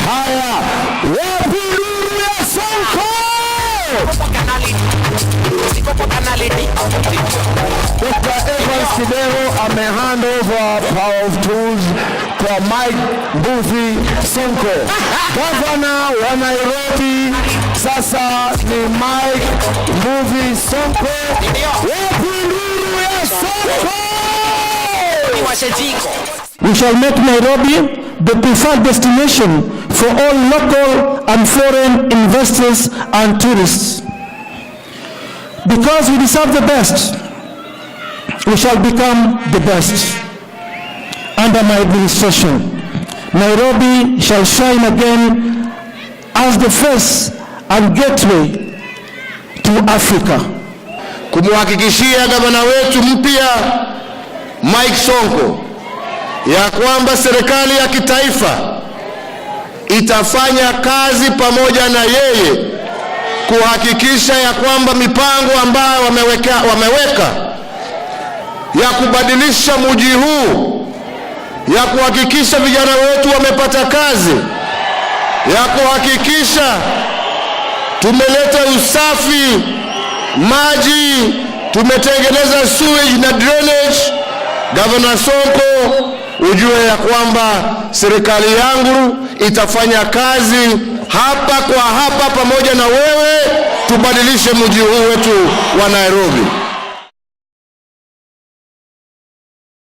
Haya, wapi nuru ya Sonko? Dr. Evans Kidero amehand over power of tools kwa Mike Mbuvi Sonko. Governor wa Nairobi sasa ni Mike Mbuvi Sonko. Wapi nuru ya Sonko? We shall make Nairobi the preferred destination for all local and foreign investors and tourists. Because we deserve the best, we shall become the best. Under my administration, Nairobi shall shine again as the face and gateway to Africa. Kumhakikishia gavana wetu mpya Mike Sonko ya kwamba serikali ya kitaifa itafanya kazi pamoja na yeye kuhakikisha ya kwamba mipango ambayo wameweka ya kubadilisha mji huu, ya kuhakikisha vijana wetu wamepata kazi, ya kuhakikisha tumeleta usafi, maji, tumetengeneza sewage na drainage. Governor Sonko, ujue ya kwamba serikali yangu itafanya kazi hapa kwa hapa pamoja na wewe, tubadilishe mji huu wetu wa Nairobi.